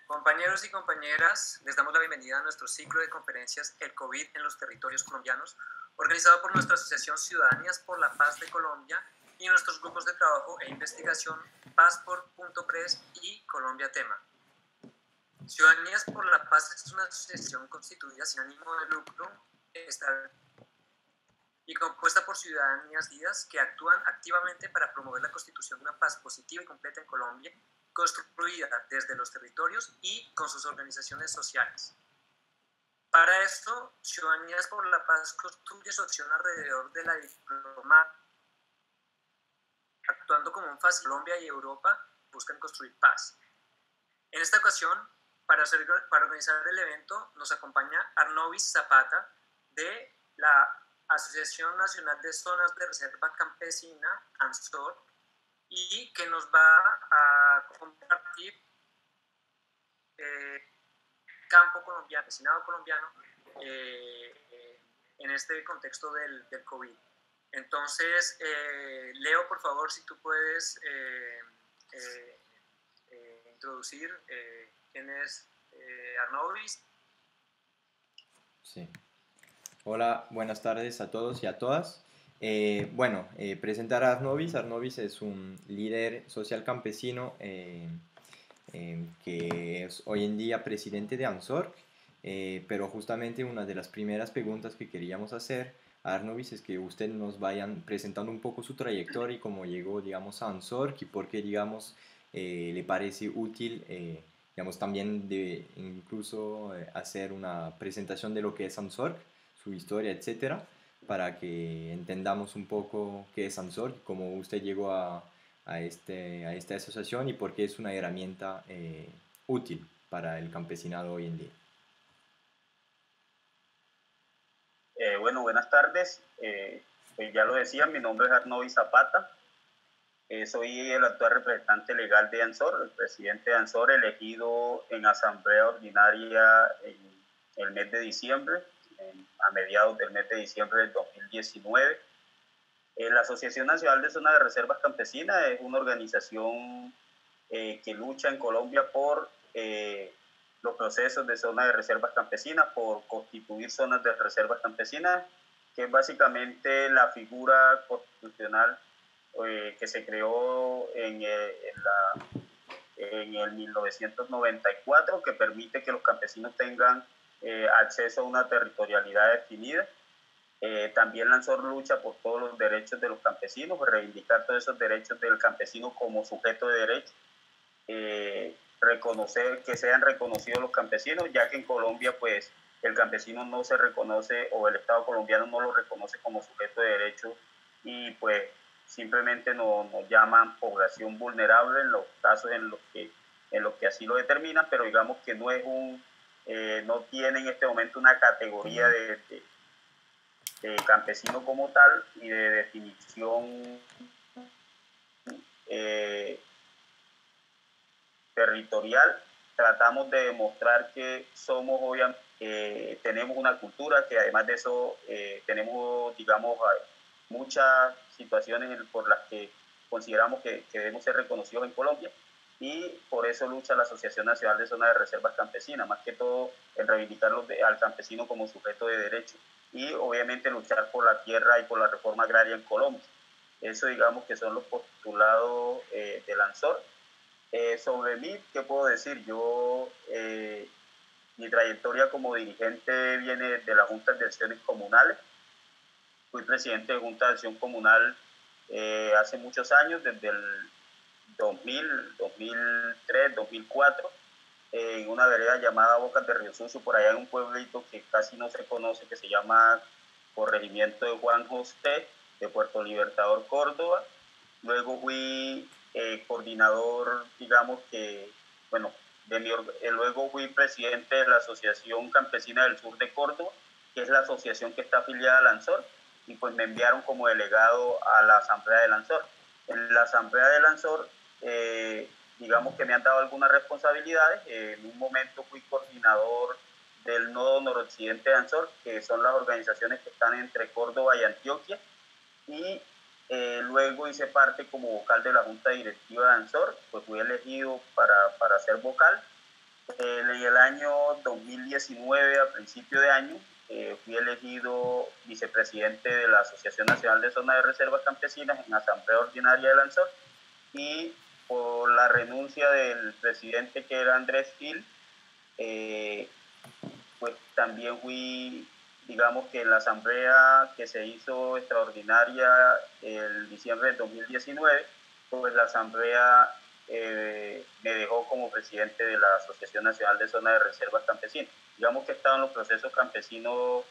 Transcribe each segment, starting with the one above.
Compañeros y compañeras, les damos la bienvenida a nuestro ciclo de conferencias El COVID en los territorios colombianos, organizado por nuestra Asociación Ciudadanías por la Paz de Colombia y nuestros grupos de trabajo e investigación Passport.press y Colombia Tema. Ciudadanías por la Paz es una asociación constituida sin ánimo de lucro y compuesta por ciudadanías guías que actúan activamente para promover la constitución de una paz positiva y completa en Colombia, construida desde los territorios y con sus organizaciones sociales. Para esto, Ciudadanías por la Paz construye su acción alrededor de la diplomacia, actuando como un facilitador. Colombia y Europa buscan construir paz. En esta ocasión, para organizar el evento, nos acompaña Arnovis Zapata de la Asociación Nacional de Zonas de Reserva Campesina, ANZOR, y que nos va a compartir campo colombiano, campesinado colombiano, en este contexto del COVID. Entonces, Leo, por favor, si tú puedes introducir quién es Arnovis. Sí. Hola, buenas tardes a todos y a todas. Presentar a Arnovis. Arnovis es un líder social campesino que es hoy en día presidente de ANZORC, pero justamente una de las primeras preguntas que queríamos hacer a Arnovis es que usted nos vayan presentando un poco su trayectoria y cómo llegó, digamos, a ANZORC y por qué, digamos, le parece útil, digamos, también de incluso hacer una presentación de lo que es ANZORC, su historia, etcétera, para que entendamos un poco qué es ANZORC, cómo usted llegó a esta asociación y por qué es una herramienta útil para el campesinado hoy en día. Buenas tardes. Pues ya lo decía, mi nombre es Arnovi Zapata. Soy el actual representante legal de ANZOR, el presidente de ANZOR, elegido en asamblea ordinaria en el mes de diciembre, a mediados del mes de diciembre del 2019. La Asociación Nacional de Zonas de Reservas Campesinas es una organización que lucha en Colombia por los procesos de zonas de reservas campesinas, por constituir zonas de reservas campesinas, que es básicamente la figura constitucional que se creó en el 1994, que permite que los campesinos tengan acceso a una territorialidad definida. También Lanzor lucha por todos los derechos de los campesinos, por reivindicar todos esos derechos del campesino como sujeto de derecho. Reconocer que sean reconocidos los campesinos, ya que en Colombia pues el campesino no se reconoce, o el Estado colombiano no lo reconoce como sujeto de derecho, y pues simplemente nos llaman población vulnerable en los casos en los que así lo determinan, pero digamos que no es no tiene en este momento una categoría de campesino como tal y de definición territorial. Tratamos de demostrar que somos, obviamente, tenemos una cultura, que además de eso tenemos, digamos, muchas situaciones por las que consideramos que debemos ser reconocidos en Colombia, y por eso lucha la Asociación Nacional de Zonas de Reservas Campesinas, más que todo en reivindicar al campesino como sujeto de derecho, y obviamente luchar por la tierra y por la reforma agraria en Colombia. Eso, digamos, que son los postulados del ANZOR. Sobre mí, ¿qué puedo decir? Mi trayectoria como dirigente viene de la Junta de Acciones Comunales. Fui presidente de Junta de Acción Comunal hace muchos años, desde el 2000, 2003, 2004, en una vereda llamada Bocas de Río Sucio, por allá en un pueblito que casi no se conoce, que se llama Corregimiento de Juan José, de Puerto Libertador, Córdoba. Luego fui coordinador, digamos que, bueno, luego fui presidente de la Asociación Campesina del Sur de Córdoba, que es la asociación que está afiliada a Lanzor, y pues me enviaron como delegado a la Asamblea de Lanzor. En la Asamblea de Lanzor, digamos que me han dado algunas responsabilidades. En un momento fui coordinador del Nodo Noroccidente de Lanzor, que son las organizaciones que están entre Córdoba y Antioquia, y luego hice parte como vocal de la Junta Directiva de ANZOR, pues fui elegido para ser vocal, En el año 2019, a principio de año, fui elegido vicepresidente de la Asociación Nacional de Zonas de Reservas Campesinas en Asamblea Ordinaria de Lanzón, y por la renuncia del presidente, que era Andrés Gil, pues también fui, digamos que en la asamblea que se hizo extraordinaria el diciembre de 2019, pues la asamblea me dejó como presidente de la Asociación Nacional de Zonas de Reservas Campesinas. Digamos que he estado en los procesos campesinos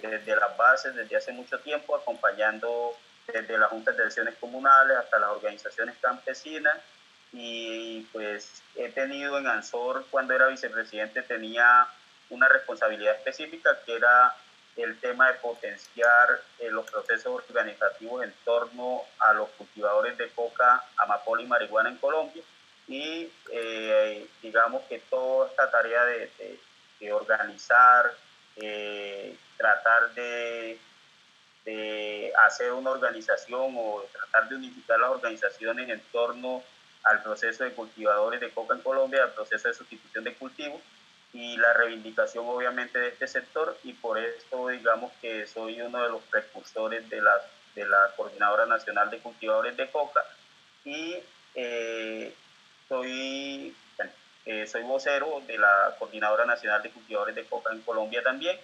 desde las bases, desde hace mucho tiempo, acompañando desde las juntas de elecciones comunales hasta las organizaciones campesinas. Y pues he tenido en Ansor, cuando era vicepresidente, tenía una responsabilidad específica, que era el tema de potenciar los procesos organizativos en torno a los cultivadores de coca, amapola y marihuana en Colombia. Y digamos que toda esta tarea de organizar, tratar de hacer una organización o tratar de unificar las organizaciones en torno al proceso de cultivadores de coca en Colombia, al proceso de sustitución de cultivos y la reivindicación obviamente de este sector, y por esto digamos que soy uno de los precursores de la Coordinadora Nacional de Cultivadores de Coca, y soy, soy vocero de la Coordinadora Nacional de Cultivadores de Coca en Colombia también.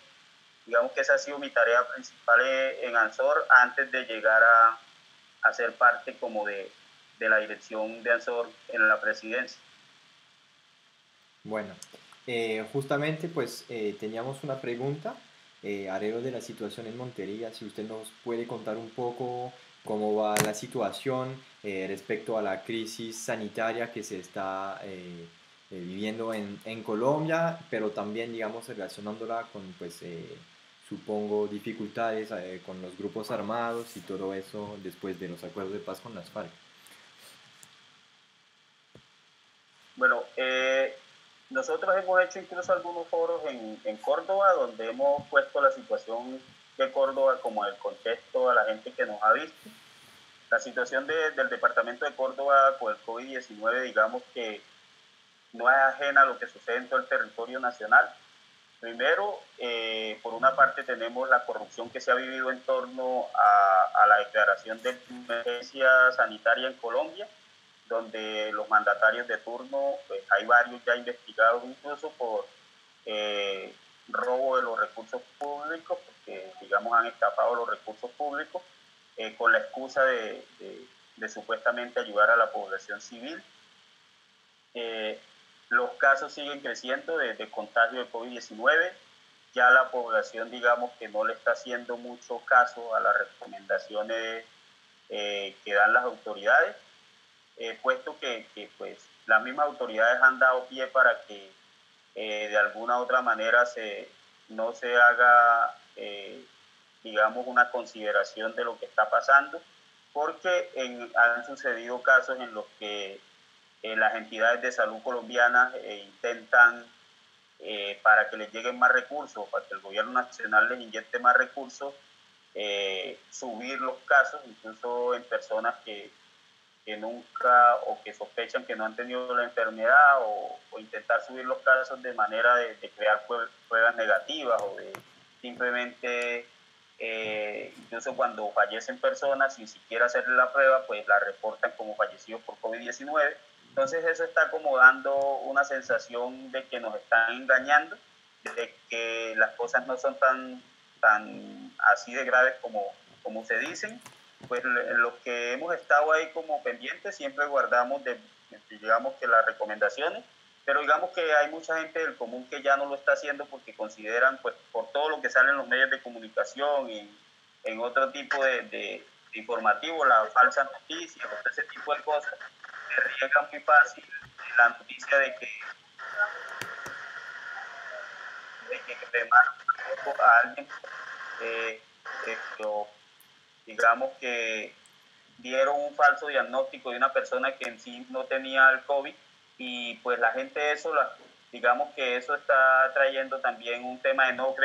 Digamos que esa ha sido mi tarea principal en Ansor antes de llegar a ser parte como de la dirección de Ansor en la presidencia. Bueno, justamente pues teníamos una pregunta, alrededor de la situación en Montería, si usted nos puede contar un poco cómo va la situación respecto a la crisis sanitaria que se está viviendo en Colombia, pero también, digamos, relacionándola con, pues, supongo, dificultades con los grupos armados y todo eso después de los acuerdos de paz con las FARC. Bueno, nosotros hemos hecho incluso algunos foros en Córdoba, donde hemos puesto la situación de Córdoba como el contexto a la gente que nos ha visto. La situación del departamento de Córdoba con el COVID-19, digamos que no es ajena a lo que sucede en todo el territorio nacional. Primero, por una parte tenemos la corrupción que se ha vivido en torno a la declaración de emergencia sanitaria en Colombia, donde los mandatarios de turno, pues hay varios ya investigados incluso por robo de los recursos públicos, porque digamos han estafado los recursos públicos con la excusa de supuestamente ayudar a la población civil. Los casos siguen creciendo de contagio de COVID-19. Ya la población, digamos que no le está haciendo mucho caso a las recomendaciones que dan las autoridades, puesto que pues, las mismas autoridades han dado pie para que de alguna u otra manera no se haga, digamos, una consideración de lo que está pasando, porque han sucedido casos en los que las entidades de salud colombianas intentan, para que les lleguen más recursos, para que el gobierno nacional les inyecte más recursos, subir los casos, incluso en personas que nunca o que sospechan que no han tenido la enfermedad, o intentar subir los casos de manera de crear pruebas negativas, o de simplemente, incluso cuando fallecen personas sin siquiera hacerle la prueba, pues la reportan como fallecidos por COVID-19. Entonces eso está como dando una sensación de que nos están engañando, de que las cosas no son tan así de graves como se dicen. Pues los que hemos estado ahí como pendientes siempre guardamos digamos que las recomendaciones, pero digamos que hay mucha gente del común que ya no lo está haciendo porque consideran, pues por todo lo que sale en los medios de comunicación y en otro tipo de informativo, las falsas noticias, ese tipo de cosas, se riega muy fácil la noticia de que cremaron a alguien, pero digamos que dieron un falso diagnóstico de una persona que en sí no tenía el COVID, y pues la gente eso, digamos que eso está trayendo también un tema de no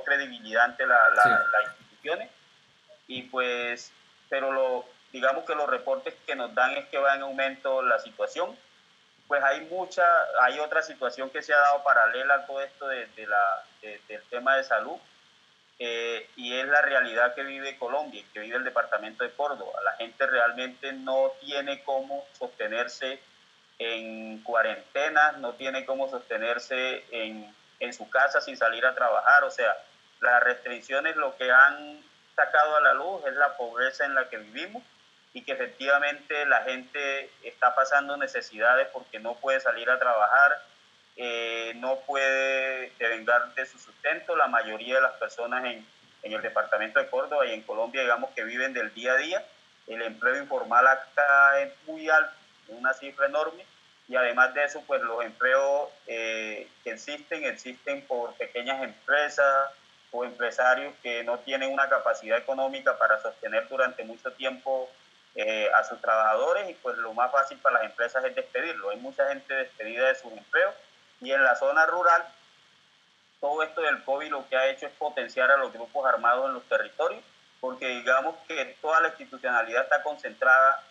credibilidad ante Sí. las instituciones, y pues, pero digamos que los reportes que nos dan es que va en aumento la situación. pues hay otra situación que se ha dado paralela a todo esto del tema de salud, y es la realidad que vive Colombia, que vive el departamento de Córdoba. La gente realmente no tiene cómo sostenerse en cuarentena, no tiene cómo sostenerse en su casa sin salir a trabajar. O sea, las restricciones lo que han sacado a la luz es la pobreza en la que vivimos, y que efectivamente la gente está pasando necesidades porque no puede salir a trabajar, no puede devengar de su sustento. La mayoría de las personas en el departamento de Córdoba y en Colombia, digamos, que viven del día a día. El empleo informal acá es muy alto, una cifra enorme, y además de eso, pues los empleos que existen por pequeñas empresas o empresarios que no tienen una capacidad económica para sostener durante mucho tiempo a sus trabajadores, y pues lo más fácil para las empresas es despedirlo. Hay mucha gente despedida de sus empleos, y en la zona rural todo esto del COVID lo que ha hecho es potenciar a los grupos armados en los territorios, porque digamos que toda la institucionalidad está concentrada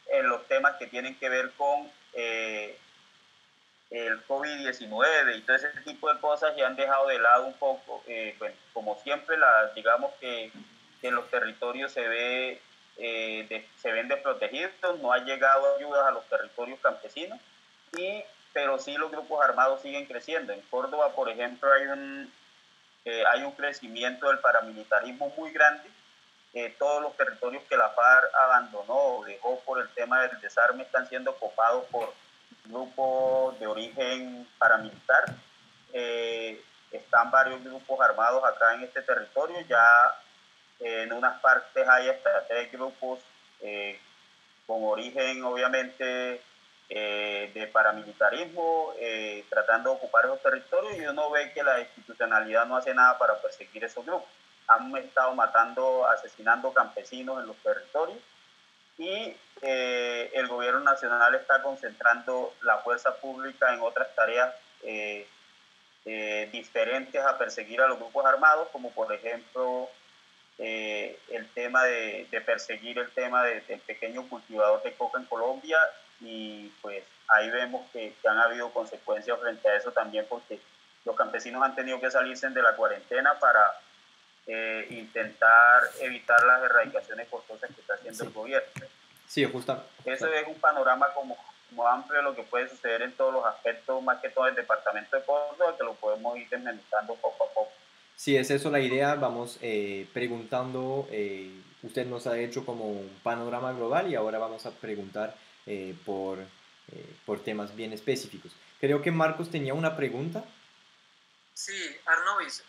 en los temas que tienen que ver con el COVID-19 y todo ese tipo de cosas, y han dejado de lado un poco, bueno, como siempre, digamos que en los territorios se ven desprotegidos, no ha llegado ayudas a los territorios campesinos, pero sí los grupos armados siguen creciendo. En Córdoba, por ejemplo, hay un crecimiento del paramilitarismo muy grande. Todos los territorios que la FARC abandonó o dejó por el tema del desarme están siendo ocupados por grupos de origen paramilitar. Están varios grupos armados acá en este territorio. Ya en unas partes hay hasta 3 grupos con origen, obviamente, de paramilitarismo, tratando de ocupar esos territorios, y uno ve que la institucionalidad no hace nada para perseguir esos grupos. Han estado matando, asesinando campesinos en los territorios, y el gobierno nacional está concentrando la fuerza pública en otras tareas diferentes a perseguir a los grupos armados, como por ejemplo el tema de perseguir el tema del pequeño cultivador de coca en Colombia. Y pues ahí vemos que han habido consecuencias frente a eso también, porque los campesinos han tenido que salirse de la cuarentena para intentar evitar las erradicaciones forzosas que está haciendo el gobierno. Sí, justo. Eso es un panorama como amplio de lo que puede suceder en todos los aspectos, más que todo el departamento de Córdoba, que lo podemos ir desmenuzando poco a poco. Sí, es eso la idea. Vamos preguntando, usted nos ha hecho como un panorama global y ahora vamos a preguntar por temas bien específicos. Creo que Marcos tenía una pregunta. Sí, Arnovis,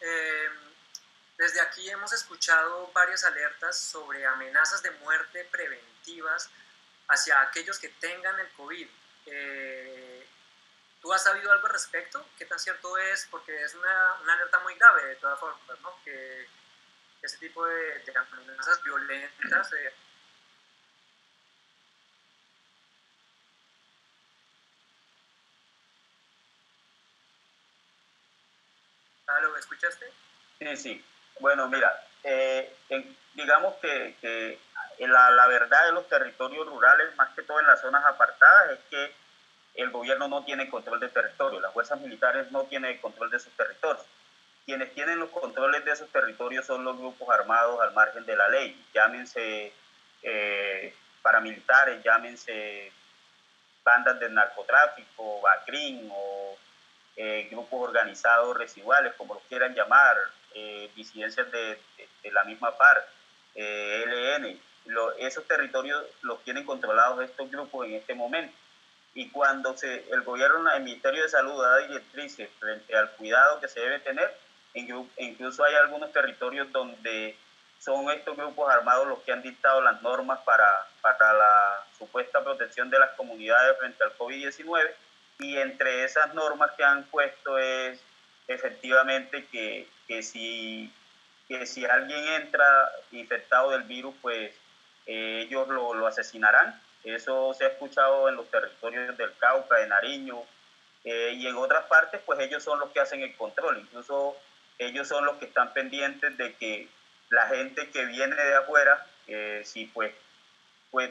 desde aquí hemos escuchado varias alertas sobre amenazas de muerte preventivas hacia aquellos que tengan el COVID. ¿Tú has sabido algo al respecto? ¿Qué tan cierto es? Porque es una alerta muy grave de todas formas, ¿no? Que ese tipo de amenazas violentas... ¿Lo escuchaste? Sí, sí. Bueno, mira, digamos que la verdad de los territorios rurales, más que todo en las zonas apartadas, es que el gobierno no tiene control de territorio, las fuerzas militares no tienen control de sus territorios. Quienes tienen los controles de esos territorios son los grupos armados al margen de la ley, llámense paramilitares, llámense bandas de narcotráfico, BACRIM, o grupos organizados residuales, como los quieran llamar, disidencias de la misma FARC, ELN. Esos territorios los tienen controlados estos grupos en este momento. Y cuando el gobierno, el Ministerio de Salud da directrices frente al cuidado que se debe tener, incluso hay algunos territorios donde son estos grupos armados los que han dictado las normas para la supuesta protección de las comunidades frente al COVID-19, y entre esas normas que han puesto es efectivamente que si alguien entra infectado del virus, pues ellos lo asesinarán. Eso se ha escuchado en los territorios del Cauca, de Nariño, y en otras partes, pues ellos son los que hacen el control. Incluso ellos son los que están pendientes de que la gente que viene de afuera, si pues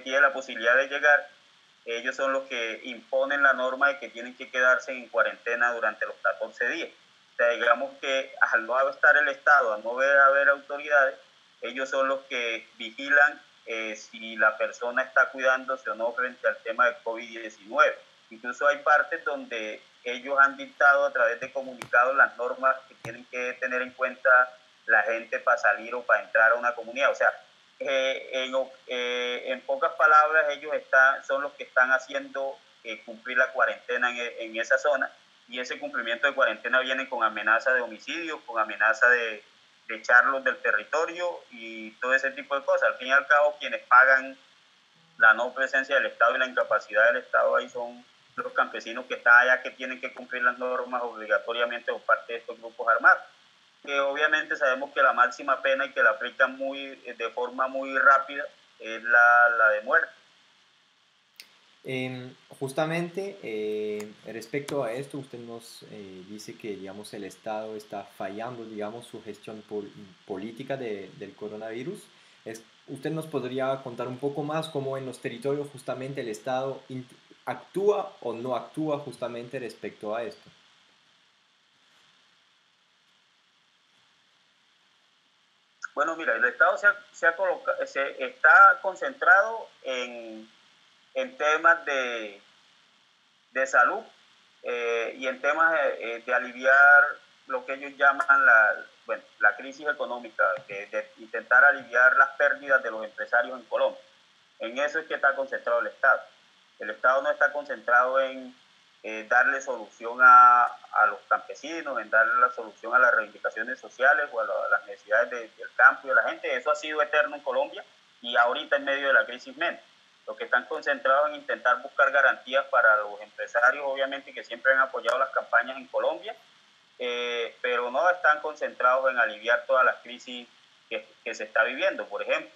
tiene la posibilidad de llegar, ellos son los que imponen la norma de que tienen que quedarse en cuarentena durante los 14 días. O sea, digamos que al no estar el Estado, al no haber autoridades, ellos son los que vigilan si la persona está cuidándose o no frente al tema del COVID-19. Incluso hay partes donde ellos han dictado a través de comunicados las normas que tienen que tener en cuenta la gente para salir o para entrar a una comunidad. O sea, en pocas palabras, ellos son los que están haciendo cumplir la cuarentena en esa zona, y ese cumplimiento de cuarentena viene con amenaza de homicidio, con amenaza de echarlos del territorio y todo ese tipo de cosas. Al fin y al cabo, quienes pagan la no presencia del Estado y la incapacidad del Estado ahí son los campesinos que están allá, que tienen que cumplir las normas obligatoriamente por parte de estos grupos armados, que obviamente sabemos que la máxima pena y que la aplican de forma muy rápida es la de muerte. Justamente respecto a esto, usted nos dice que digamos, el Estado está fallando digamos, su gestión política del coronavirus. ¿Usted nos podría contar un poco más cómo en los territorios justamente el Estado actúa o no actúa justamente respecto a esto? Bueno, mira, el Estado está concentrado en temas de salud y en temas de aliviar lo que ellos llaman la crisis económica, de intentar aliviar las pérdidas de los empresarios en Colombia. En eso es que está concentrado el Estado. El Estado no está concentrado en darle solución a los campesinos, en darle la solución a las reivindicaciones sociales o a las necesidades del campo y de la gente. Eso ha sido eterno en Colombia y ahorita en medio de la crisis menos. Los que están concentrados en intentar buscar garantías para los empresarios, obviamente, que siempre han apoyado las campañas en Colombia, pero no están concentrados en aliviar todas las crisis que se está viviendo. Por ejemplo,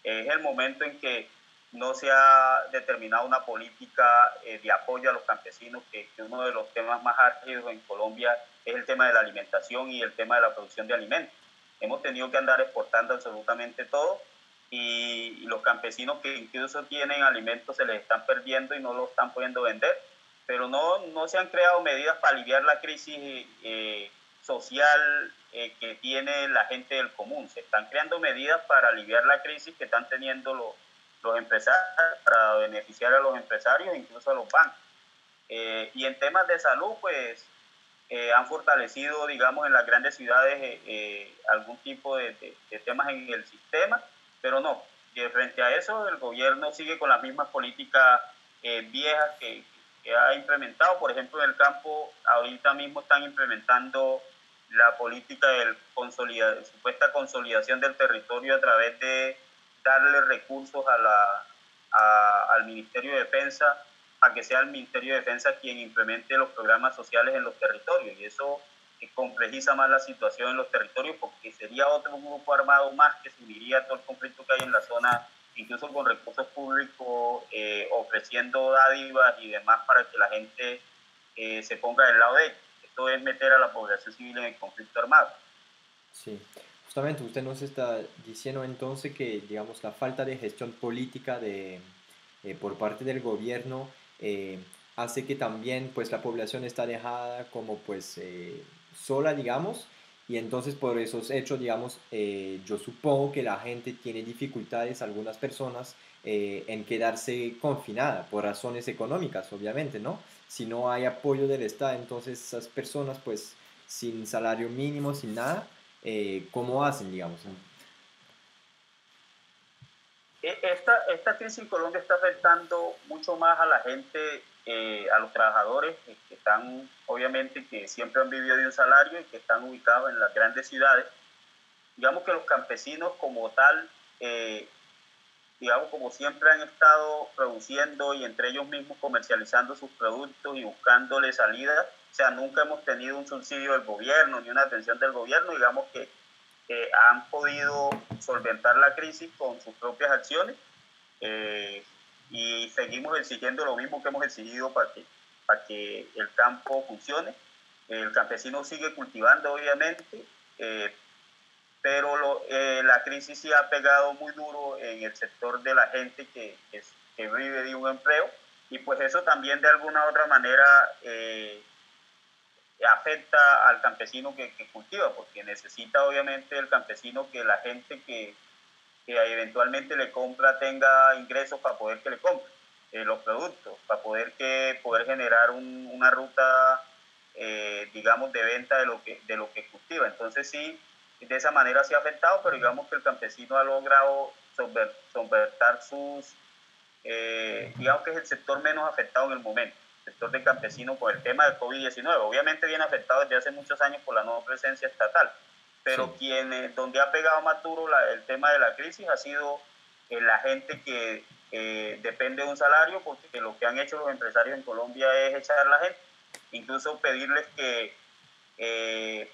es el momento en que no se ha determinado una política de apoyo a los campesinos, que uno de los temas más álgidos en Colombia es el tema de la alimentación y el tema de la producción de alimentos. Hemos tenido que andar exportando absolutamente todo, y los campesinos que incluso tienen alimentos se les están perdiendo y no lo están pudiendo vender, pero no se han creado medidas para aliviar la crisis social que tiene la gente del común. Se están creando medidas para aliviar la crisis que están teniendo los empresarios, para beneficiar a los empresarios e incluso a los bancos. Y en temas de salud, pues han fortalecido, digamos, en las grandes ciudades algún tipo de temas en el sistema, pero no, frente a eso el gobierno sigue con las mismas políticas viejas que ha implementado. Por ejemplo, en el campo ahorita mismo están implementando la política de supuesta consolidación del territorio a través de darle recursos al Ministerio de Defensa, a que sea el Ministerio de Defensa quien implemente los programas sociales en los territorios, y eso complejiza más la situación en los territorios, porque sería otro grupo armado más que se uniría a todo el conflicto que hay en la zona, incluso con recursos públicos, ofreciendo dádivas y demás para que la gente se ponga del lado de ellos. Esto es meter a la población civil en el conflicto armado. Sí, justamente usted nos está diciendo entonces que, digamos, la falta de gestión política por parte del gobierno hace que también, pues, la población está dejada como, pues, sola, digamos, y entonces por esos hechos, digamos, yo supongo que la gente tiene dificultades, algunas personas, en quedarse confinada por razones económicas, obviamente, ¿no? Si no hay apoyo del Estado, entonces esas personas, pues, sin salario mínimo, sin nada, ¿cómo hacen, digamos? Esta crisis en Colombia está afectando mucho más a la gente, a los trabajadores que están, obviamente, que siempre han vivido de un salario y que están ubicados en las grandes ciudades. Digamos que los campesinos como tal, digamos, como siempre han estado produciendo y entre ellos mismos comercializando sus productos y buscándole salida, o sea, nunca hemos tenido un subsidio del gobierno ni una atención del gobierno. Digamos que han podido solventar la crisis con sus propias acciones, y seguimos exigiendo lo mismo que hemos exigido para que el campo funcione. El campesino sigue cultivando, obviamente, pero la crisis sí ha pegado muy duro en el sector de la gente que vive de un empleo, y pues eso también de alguna u otra manera afecta al campesino que cultiva, porque necesita obviamente el campesino que la gente que eventualmente le compra tenga ingresos para poder que le compre los productos, para poder generar una ruta, digamos, de venta de lo que cultiva. Entonces sí, de esa manera sí ha afectado, pero digamos que el campesino ha logrado sobrtar sus, digamos que es el sector menos afectado en el momento, el sector de campesino con el tema del COVID-19. Obviamente viene afectado desde hace muchos años por la no presencia estatal, pero Sí. donde ha pegado más duro el tema de la crisis ha sido la gente que depende de un salario, porque lo que han hecho los empresarios en Colombia es echar a la gente, incluso pedirles que eh,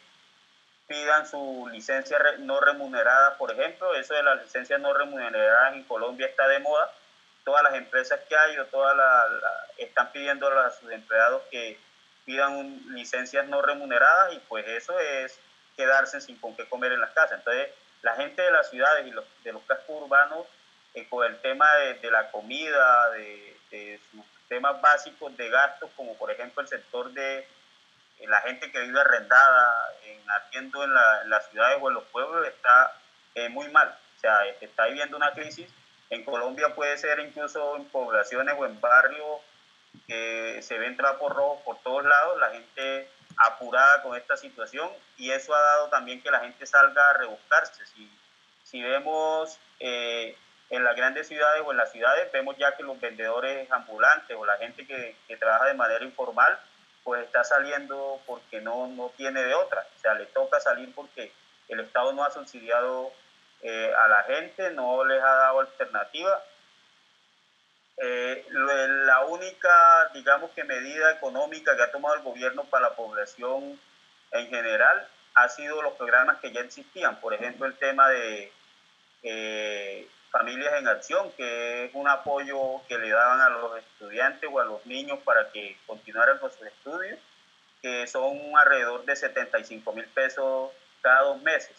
pidan su licencia no remunerada, por ejemplo. Eso de las licencias no remuneradas en Colombia está de moda. Todas las empresas que hay o están pidiendo a sus empleados que pidan licencias no remuneradas, y pues eso es quedarse sin con qué comer en las casas. Entonces, la gente de las ciudades y de los cascos urbanos, con el tema de la comida, de sus temas básicos de gastos, como por ejemplo el sector de la gente que vive arrendada, arriendo en las ciudades o en los pueblos, está muy mal. O sea, está viviendo una crisis. En Colombia puede ser incluso en poblaciones o en barrios que se ven trapos rojos por todos lados, la gente apurada con esta situación, y eso ha dado también que la gente salga a rebuscarse. Si vemos en las grandes ciudades o en las ciudades, vemos ya que los vendedores ambulantes o la gente que trabaja de manera informal, pues está saliendo porque no tiene de otra. O sea, le toca salir porque el Estado no ha subsidiado a la gente, no les ha dado alternativa. La única, digamos que medida económica que ha tomado el gobierno para la población en general ha sido los programas que ya existían. Por ejemplo, el tema de Familias en Acción, que es un apoyo que le daban a los estudiantes o a los niños para que continuaran con sus estudios, que son alrededor de 75.000 pesos cada 2 meses.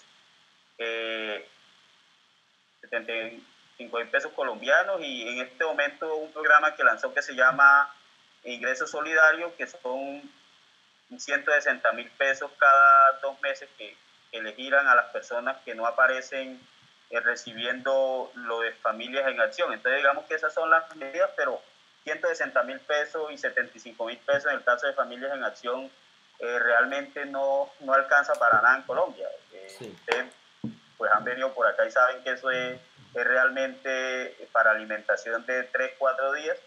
75.000 pesos colombianos, y en este momento un programa que lanzó que se llama Ingresos Solidarios, que son 160.000 pesos cada 2 meses que le giran a las personas que no aparecen recibiendo lo de Familias en Acción. Entonces digamos que esas son las medidas, pero 160.000 pesos y 75.000 pesos en el caso de Familias en Acción realmente no alcanza para nada en Colombia. Sí. Ustedes pues han venido por acá y saben que eso es realmente para alimentación de 3 4 días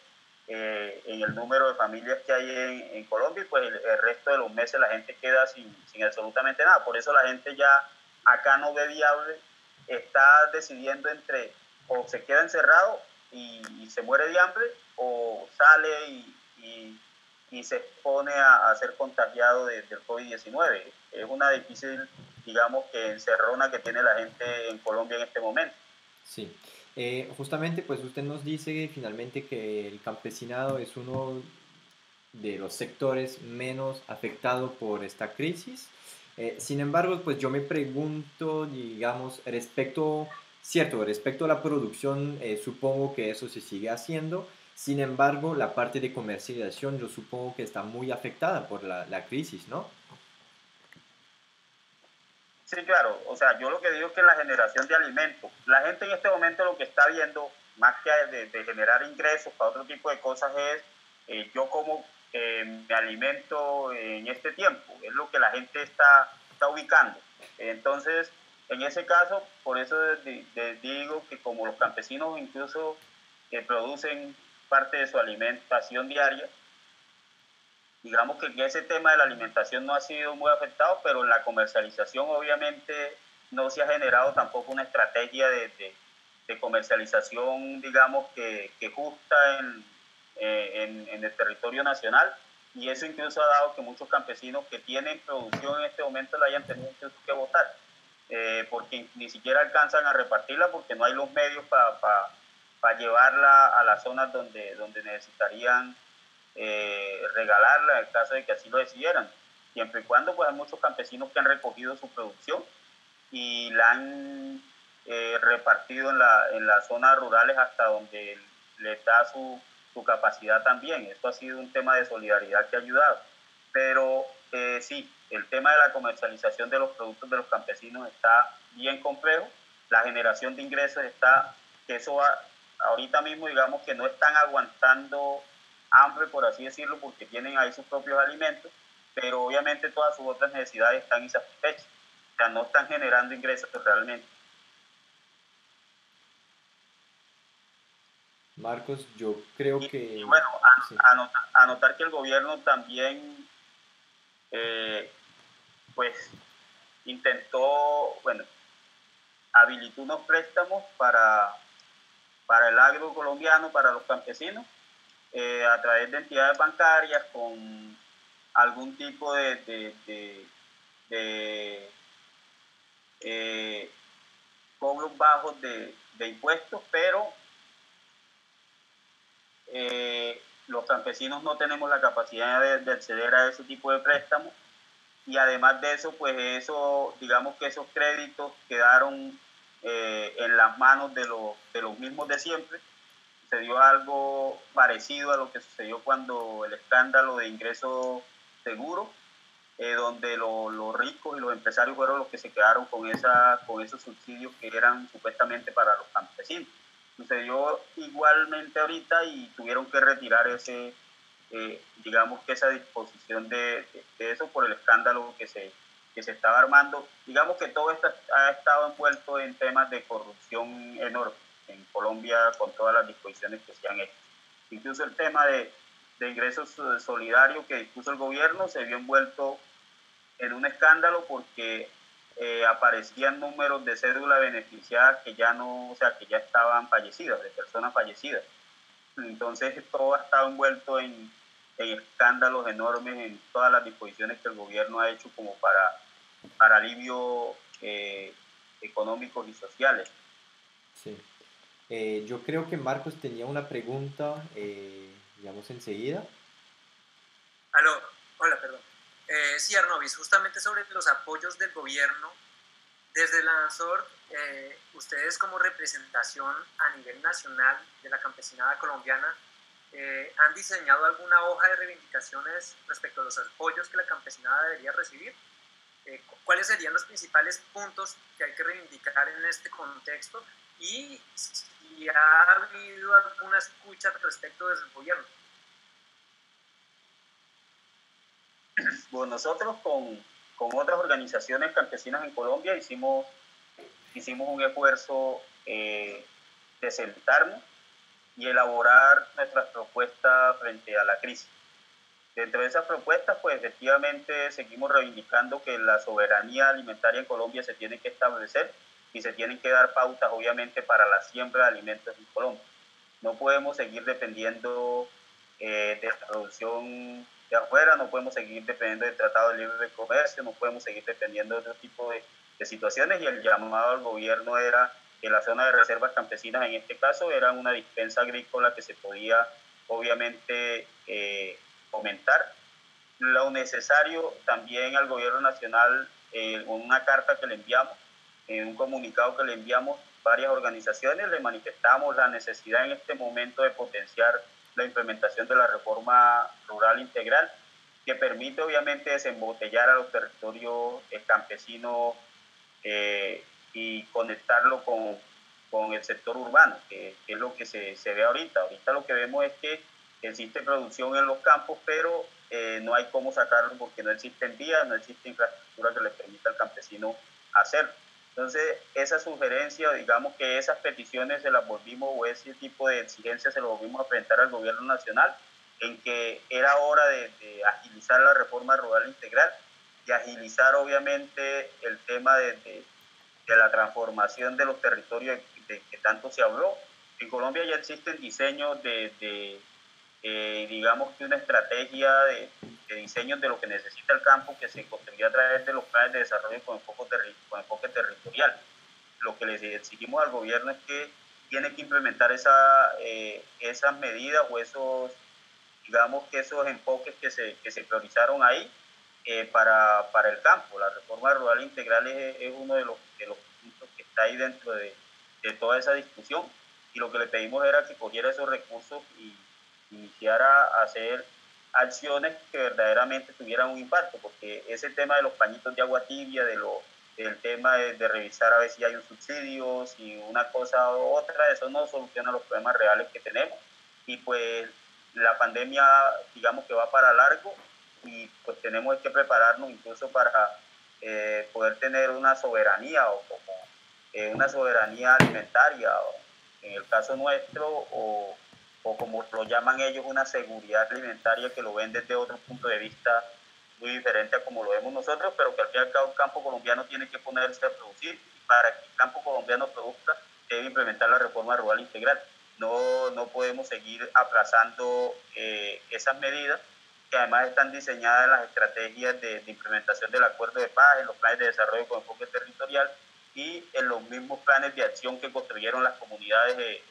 en el número de familias que hay en Colombia, y pues el resto de los meses la gente queda sin absolutamente nada. Por eso la gente ya acá no ve viable, está decidiendo entre o se queda encerrado y se muere de hambre, o sale y se expone a ser contagiado del COVID-19. Es una difícil, digamos, que encerrona que tiene la gente en Colombia en este momento. Sí, justamente pues usted nos dice finalmente que el campesinado es uno de los sectores menos afectados por esta crisis. Sin embargo, pues yo me pregunto, digamos, respecto a la producción, supongo que eso se sigue haciendo. Sin embargo, la parte de comercialización yo supongo que está muy afectada por la crisis, ¿no? Sí, claro. O sea, yo lo que digo es que la generación de alimentos, la gente en este momento lo que está viendo, más que de generar ingresos para otro tipo de cosas, es yo como me alimento en este tiempo. Es lo que la gente está ubicando. Entonces, en ese caso, por eso digo que como los campesinos incluso producen parte de su alimentación diaria, digamos que ese tema de la alimentación no ha sido muy afectado, pero en la comercialización obviamente no se ha generado tampoco una estrategia de comercialización, digamos, que justa en el territorio nacional, y eso incluso ha dado que muchos campesinos que tienen producción en este momento la hayan tenido que votar, porque ni siquiera alcanzan a repartirla porque no hay los medios para llevarla a las zonas donde necesitarían regalarla en el caso de que así lo decidieran, siempre y cuando pues hay muchos campesinos que han recogido su producción y la han repartido en las zonas rurales hasta donde les da su capacidad también. Esto ha sido un tema de solidaridad que ha ayudado. Pero sí, el tema de la comercialización de los productos de los campesinos está bien complejo. La generación de ingresos está, que eso va, ahorita mismo digamos que no están aguantando hambre, por así decirlo, porque tienen ahí sus propios alimentos, pero obviamente todas sus otras necesidades están insatisfechas. O sea, no están generando ingresos realmente. Marcos, yo creo Y que bueno, sí. anotar que el gobierno también, pues, intentó, bueno, habilitó unos préstamos para el agro colombiano, para los campesinos, a través de entidades bancarias con algún tipo de cobros bajos de impuestos, pero los campesinos no tenemos la capacidad de acceder a ese tipo de préstamos, y además de eso, pues eso, digamos que esos créditos quedaron en las manos de los mismos de siempre. Se dio algo parecido a lo que sucedió cuando el escándalo de ingreso seguro, donde los ricos y los empresarios fueron los que se quedaron con esos subsidios que eran supuestamente para los campesinos. Sucedió igualmente ahorita y tuvieron que retirar digamos que esa disposición de eso por el escándalo que se estaba armando. Digamos que todo esto ha estado envuelto en temas de corrupción enorme en Colombia con todas las disposiciones que se han hecho. Incluso el tema de ingresos solidarios que dispuso el gobierno se vio envuelto en un escándalo porque aparecían números de cédula beneficiadas que ya no, o sea, que ya estaban fallecidas, de personas fallecidas. Entonces todo ha estado envuelto en escándalos enormes en todas las disposiciones que el gobierno ha hecho como para alivio económicos y sociales. Sí. Yo creo que Marcos tenía una pregunta, digamos, enseguida. Aló, hola, perdón. Sí, Arnovis, justamente sobre los apoyos del gobierno, desde la ANSOR, ustedes como representación a nivel nacional de la campesinada colombiana, ¿han diseñado alguna hoja de reivindicaciones respecto a los apoyos que la campesinada debería recibir? ¿Cuáles serían los principales puntos que hay que reivindicar en este contexto? Y si ha habido alguna escucha al respecto desde el gobierno. Bueno, nosotros con otras organizaciones campesinas en Colombia hicimos un esfuerzo de sentarnos y elaborar nuestras propuestas frente a la crisis. Dentro de esas propuestas, pues efectivamente seguimos reivindicando que la soberanía alimentaria en Colombia se tiene que establecer y se tienen que dar pautas, obviamente, para la siembra de alimentos en Colombia. No podemos seguir dependiendo de la producción de afuera, no podemos seguir dependiendo del Tratado de Libre Comercio, no podemos seguir dependiendo de otro tipo de situaciones, y el llamado al gobierno era que la zona de reservas campesinas, en este caso, era una dispensa agrícola que se podía, obviamente, fomentar. Lo necesario también al gobierno nacional, con una carta que le enviamos, en un comunicado que le enviamos varias organizaciones, le manifestamos la necesidad en este momento de potenciar la implementación de la reforma rural integral, que permite obviamente desembotellar a los territorios campesinos y conectarlo con el sector urbano, que es lo que se ve ahorita. Ahorita lo que vemos es que existe producción en los campos, pero no hay cómo sacarlo porque no existen vías, no existe infraestructura que le permita al campesino hacerlo. Entonces, esa sugerencia, digamos que esas peticiones se las volvimos, o ese tipo de exigencias se lo volvimos a presentar al gobierno nacional, en que era hora de agilizar la reforma rural integral y agilizar obviamente el tema de la transformación de los territorios de que tanto se habló. En Colombia ya existen diseños digamos que una estrategia de diseños de lo que necesita el campo, que se construyó a través de los planes de desarrollo con enfoque territorial. Lo que les exigimos al gobierno es que tiene que implementar esas medidas o digamos que esos enfoques que se priorizaron ahí para el campo. La reforma rural integral es uno de los puntos que está ahí dentro de toda esa discusión, y lo que le pedimos era que cogiera esos recursos iniciar a hacer acciones que verdaderamente tuvieran un impacto, porque ese tema de los pañitos de agua tibia, del tema de revisar a ver si hay un subsidio, si una cosa u otra, eso no soluciona los problemas reales que tenemos. Y pues la pandemia, digamos que va para largo, y pues tenemos que prepararnos incluso para poder tener una soberanía o como una soberanía alimentaria, o en el caso nuestro, o como lo llaman ellos, una seguridad alimentaria, que lo ven desde otro punto de vista muy diferente a como lo vemos nosotros, pero que al fin y al cabo el campo colombiano tiene que ponerse a producir, y para que el campo colombiano produzca debe implementar la reforma rural integral. No podemos seguir aplazando esas medidas, que además están diseñadas en las estrategias de implementación del acuerdo de paz, en los planes de desarrollo con enfoque territorial y en los mismos planes de acción que construyeron las comunidades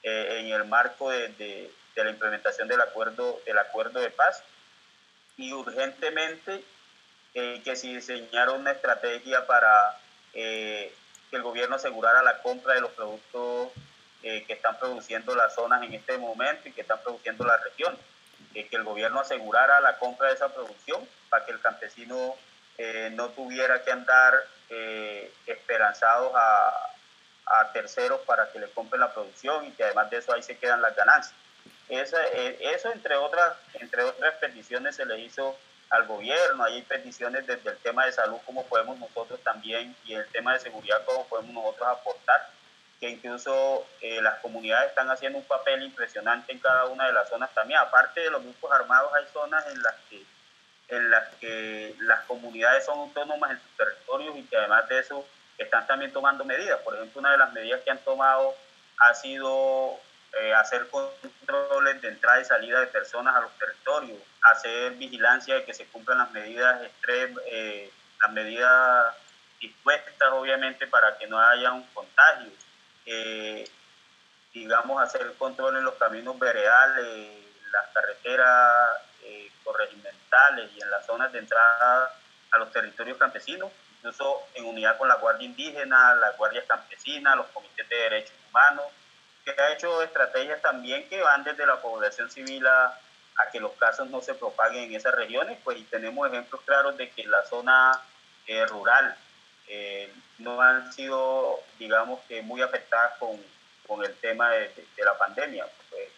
en el marco de la implementación del acuerdo de paz. Y urgentemente que se diseñara una estrategia para que el gobierno asegurara la compra de los productos que están produciendo las zonas en este momento y que están produciendo las regiones. Que el gobierno asegurara la compra de esa producción para que el campesino no tuviera que andar esperanzados a terceros para que le compren la producción, y que además de eso ahí se quedan las ganancias. Eso entre otras peticiones se le hizo al gobierno. Hay peticiones desde el tema de salud, cómo podemos nosotros también, y el tema de seguridad, cómo podemos nosotros aportar, que incluso las comunidades están haciendo un papel impresionante en cada una de las zonas también. Aparte de los grupos armados, hay zonas en las que las comunidades son autónomas en sus territorios, y que además de eso están también tomando medidas. Por ejemplo, una de las medidas que han tomado ha sido hacer controles de entrada y salida de personas a los territorios, hacer vigilancia de que se cumplan las medidas las medidas dispuestas, obviamente, para que no haya un contagio. Digamos, hacer control en los caminos veredales, las carreteras corregimentales y en las zonas de entrada a los territorios campesinos, incluso en unidad con la Guardia Indígena, las guardias campesinas, los comités de derechos humanos, que ha hecho estrategias también que van desde la población civil a que los casos no se propaguen en esas regiones, pues, y tenemos ejemplos claros de que la zona rural no han sido, digamos, que muy afectadas con el tema de la pandemia. Pues,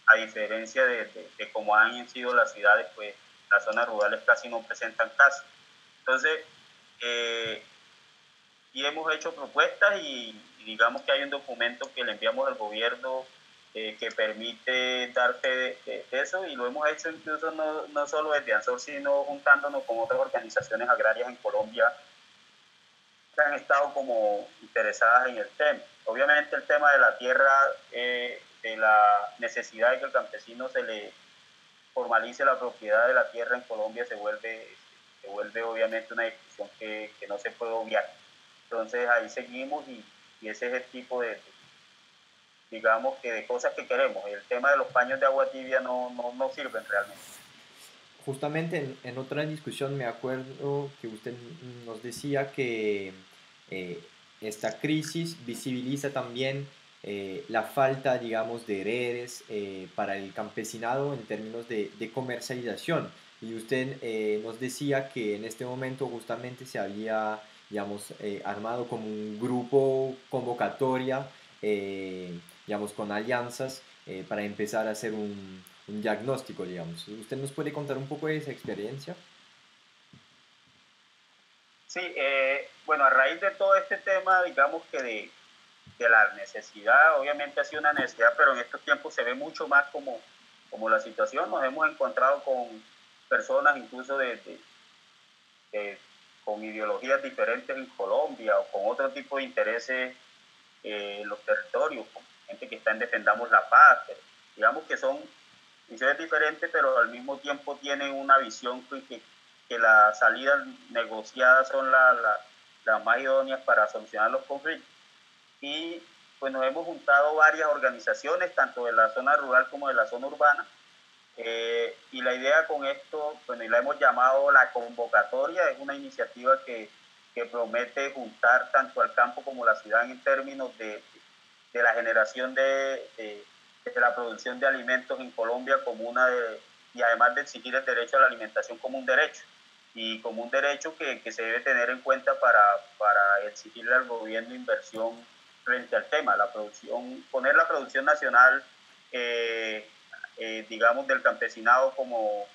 a diferencia de cómo han sido las ciudades, pues las zonas rurales casi no presentan casos. Entonces, y hemos hecho propuestas, y digamos que hay un documento que le enviamos al gobierno que permite dar fe de eso, y lo hemos hecho incluso no solo desde ANSOR, sino juntándonos con otras organizaciones agrarias en Colombia que han estado como interesadas en el tema. Obviamente el tema de la tierra, de la necesidad de que el campesino se le formalice la propiedad de la tierra en Colombia, se vuelve obviamente una discusión que no se puede obviar. Entonces ahí seguimos, y ese es el tipo digamos, que de cosas que queremos. El tema de los paños de agua tibia no sirven realmente. Justamente en otra discusión me acuerdo que usted nos decía que esta crisis visibiliza también la falta, digamos, de redes para el campesinado en términos de comercialización. Y usted nos decía que en este momento justamente se había, digamos, armado como un grupo convocatoria, digamos, con alianzas para empezar a hacer un diagnóstico, digamos. ¿Usted nos puede contar un poco de esa experiencia? Sí, bueno, a raíz de todo este tema, digamos que de la necesidad, obviamente ha sido una necesidad, pero en estos tiempos se ve mucho más como la situación. Nos hemos encontrado con personas incluso con ideologías diferentes en Colombia, o con otro tipo de intereses en los territorios, con gente que está en Defendamos la Paz, pero digamos que son visiones diferentes, pero al mismo tiempo tienen una visión que las salidas negociadas son las más idóneas para solucionar los conflictos. Y pues nos hemos juntado varias organizaciones, tanto de la zona rural como de la zona urbana, y la idea con esto, bueno, y la hemos llamado la convocatoria, es una iniciativa que promete juntar tanto al campo como la ciudad en términos de la generación de la producción de alimentos en Colombia como y además de exigir el derecho a la alimentación como un derecho, y como un derecho que se debe tener en cuenta para exigirle al gobierno inversión frente al tema, la producción, poner la producción nacional, digamos, del campesinado como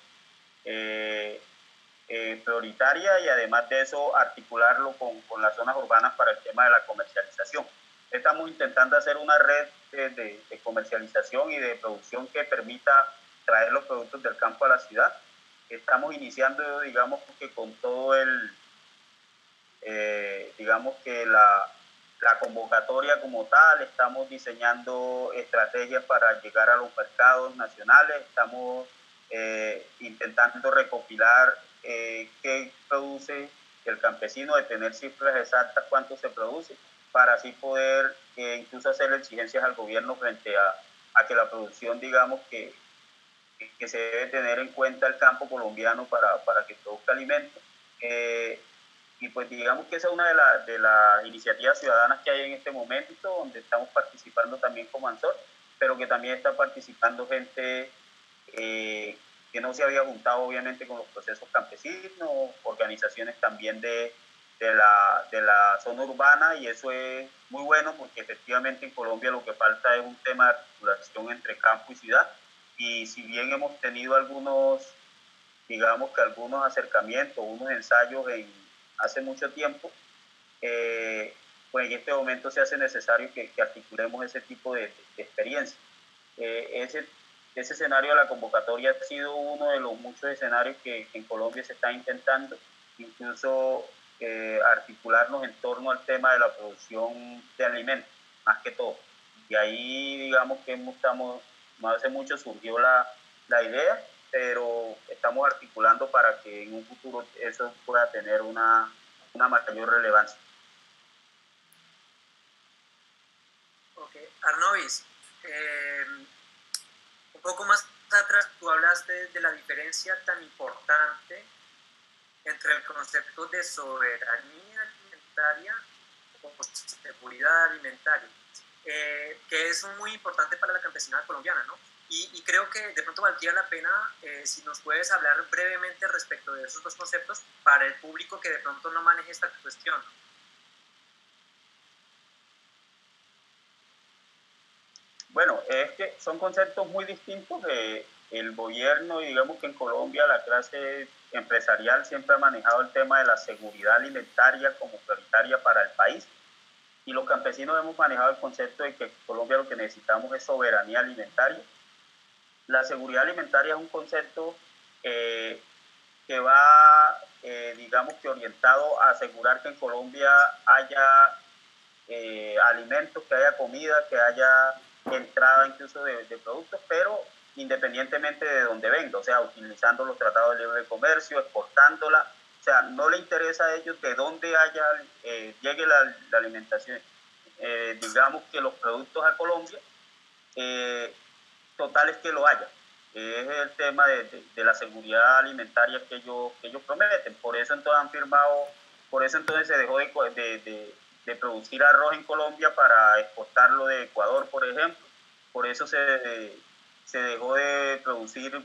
prioritaria, y además de eso articularlo con las zonas urbanas para el tema de la comercialización. Estamos intentando hacer una red de comercialización y de producción que permita traer los productos del campo a la ciudad. Estamos iniciando, digamos, que con todo digamos que la convocatoria como tal, estamos diseñando estrategias para llegar a los mercados nacionales, estamos intentando recopilar qué produce el campesino, de tener cifras exactas cuánto se produce, para así poder incluso hacer exigencias al gobierno frente a que la producción, digamos, que se debe tener en cuenta el campo colombiano para que produzca alimentos. Y pues digamos que esa es una de las iniciativas ciudadanas que hay en este momento, donde estamos participando también como ANSOR, pero que también está participando gente que no se había juntado obviamente con los procesos campesinos, organizaciones también de la zona urbana, y eso es muy bueno porque efectivamente en Colombia lo que falta es un tema de articulación entre campo y ciudad, y si bien hemos tenido algunos, digamos que algunos acercamientos, unos ensayos hace mucho tiempo, pues en este momento se hace necesario que articulemos ese tipo de experiencia. Ese escenario de la convocatoria ha sido uno de los muchos escenarios que en Colombia se está intentando, incluso articularnos en torno al tema de la producción de alimentos, más que todo. Y ahí, digamos que estamos, no hace mucho surgió la idea, pero estamos articulando para que en un futuro eso pueda tener una mayor relevancia. Ok, Arnovis, un poco más atrás tú hablaste de la diferencia tan importante entre el concepto de soberanía alimentaria o seguridad alimentaria, que es muy importante para la campesinada colombiana, ¿no? Y creo que de pronto valdría la pena si nos puedes hablar brevemente respecto de esos dos conceptos para el público que de pronto no maneje esta cuestión. Bueno, es que son conceptos muy distintos. El gobierno, y digamos que en Colombia la clase empresarial siempre ha manejado el tema de la seguridad alimentaria como prioritaria para el país, y los campesinos hemos manejado el concepto de que en Colombia lo que necesitamos es soberanía alimentaria. La seguridad alimentaria es un concepto que va, digamos que orientado a asegurar que en Colombia haya alimentos, que haya comida, que haya entrada incluso de productos, pero independientemente de dónde venga, o sea, utilizando los tratados de libre comercio, exportándola, o sea, no le interesa a ellos de dónde llegue la alimentación, digamos que los productos a Colombia, total es que lo haya. Es el tema de la seguridad alimentaria que ellos prometen. Por eso entonces han firmado, por eso entonces se dejó de producir arroz en Colombia para exportarlo de Ecuador, por ejemplo. Por eso se dejó de producir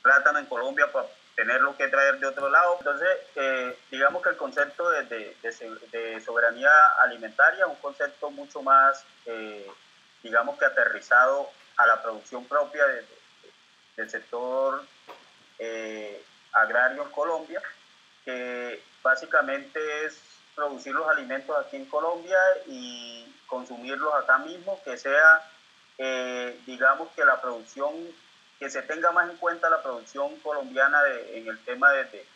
plátano en Colombia para tenerlo que traer de otro lado. Entonces, digamos que el concepto de soberanía alimentaria es un concepto mucho más, digamos que aterrizado a la producción propia del sector agrario en Colombia, que básicamente es producir los alimentos aquí en Colombia y consumirlos acá mismo, que sea, digamos que la producción, que se tenga más en cuenta la producción colombiana en el tema de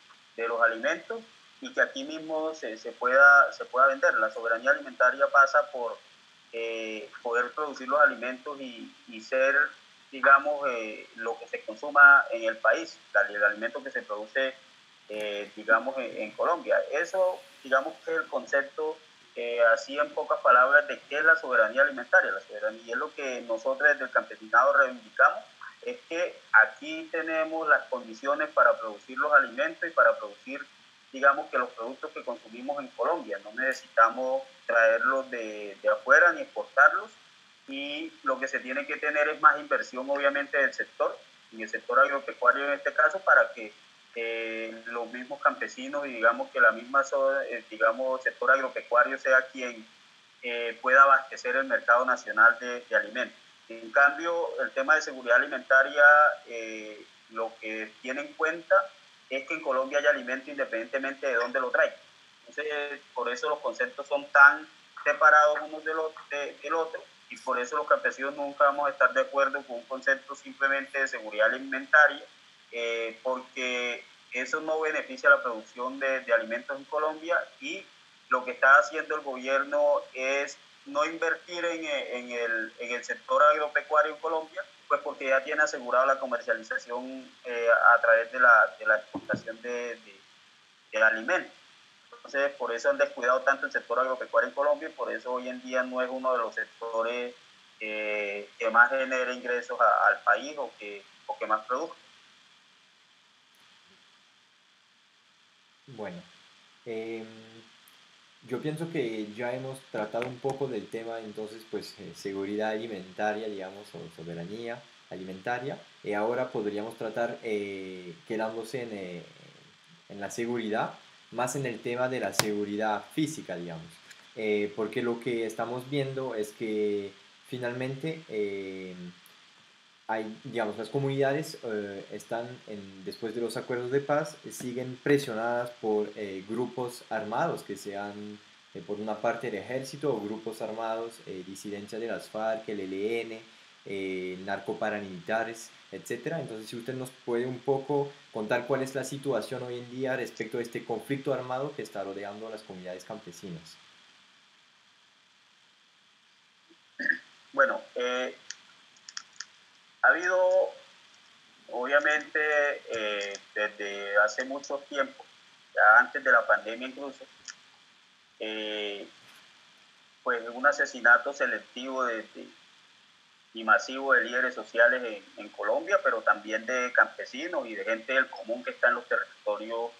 los alimentos, y que aquí mismo se pueda vender. La soberanía alimentaria pasa por poder producir los alimentos y ser, digamos, lo que se consuma en el país, el alimento que se produce, digamos, en Colombia. Eso, digamos, que es el concepto, así en pocas palabras, de qué es la soberanía alimentaria. La soberanía es lo que nosotros desde el campesinado reivindicamos, es que aquí tenemos las condiciones para producir los alimentos y para producir, digamos, que los productos que consumimos en Colombia. No necesitamos traerlos de afuera ni exportarlos, y lo que se tiene que tener es más inversión obviamente del sector, en el sector agropecuario en este caso, para que los mismos campesinos y digamos que la misma digamos, sector agropecuario sea quien pueda abastecer el mercado nacional de alimentos. En cambio, el tema de seguridad alimentaria, lo que tiene en cuenta es que en Colombia hay alimento independientemente de dónde lo traigan. Entonces, por eso los conceptos son tan separados unos del otro, y por eso los campesinos nunca vamos a estar de acuerdo con un concepto simplemente de seguridad alimentaria, porque eso no beneficia a la producción de alimentos en Colombia, y lo que está haciendo el gobierno es no invertir en el sector agropecuario en Colombia, pues porque ya tiene asegurado la comercialización a través de la exportación de alimentos. Entonces, por eso han descuidado tanto el sector agropecuario en Colombia, y por eso hoy en día no es uno de los sectores que más genera ingresos al país o que más produzca. Bueno, em, yo pienso que ya hemos tratado un poco del tema, entonces, pues, seguridad alimentaria, digamos, o soberanía alimentaria. Y ahora podríamos tratar, quedándose en la seguridad, más en el tema de la seguridad física, digamos. Porque lo que estamos viendo es que finalmente hay, digamos, las comunidades están, después de los acuerdos de paz, siguen presionadas por grupos armados, que sean por una parte el ejército o grupos armados, disidencia de las FARC, el ELN, narcoparamilitares, etcétera. Entonces, si usted nos puede un poco contar cuál es la situación hoy en día respecto a este conflicto armado que está rodeando a las comunidades campesinas. Bueno, ha habido, obviamente, desde hace mucho tiempo, ya antes de la pandemia incluso, eh, pues un asesinato selectivo y masivo de líderes sociales en Colombia, pero también de campesinos y de gente del común que está en los territorios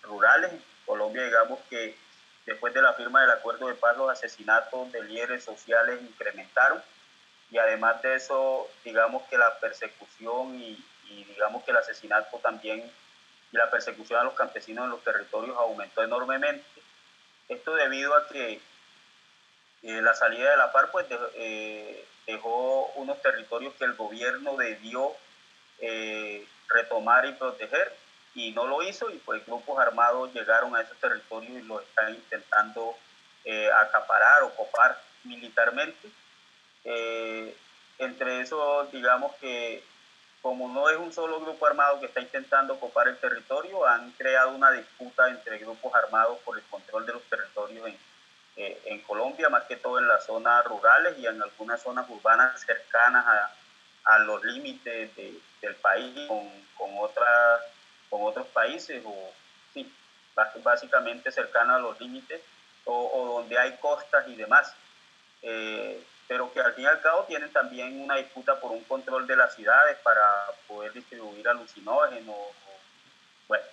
rurales. En Colombia, digamos que después de la firma del acuerdo de paz, los asesinatos de líderes sociales incrementaron, y además de eso, digamos que la persecución y digamos que el asesinato también y la persecución a los campesinos en los territorios aumentó enormemente. Esto debido a que la salida de la FARC pues, dejó unos territorios que el gobierno debió retomar y proteger, y no lo hizo, y pues grupos armados llegaron a esos territorios y los están intentando acaparar o copar militarmente. Eh, Entre eso, digamos que como no es un solo grupo armado que está intentando copar el territorio, han creado una disputa entre grupos armados por el control de los territorios en Colombia, más que todo en las zonas rurales y en algunas zonas urbanas cercanas a los límites del país con otros países, o sí, básicamente cercanas a los límites, o donde hay costas y demás. Pero que al fin y al cabo tienen también una disputa por un control de las ciudades para poder distribuir alucinógenos, bueno,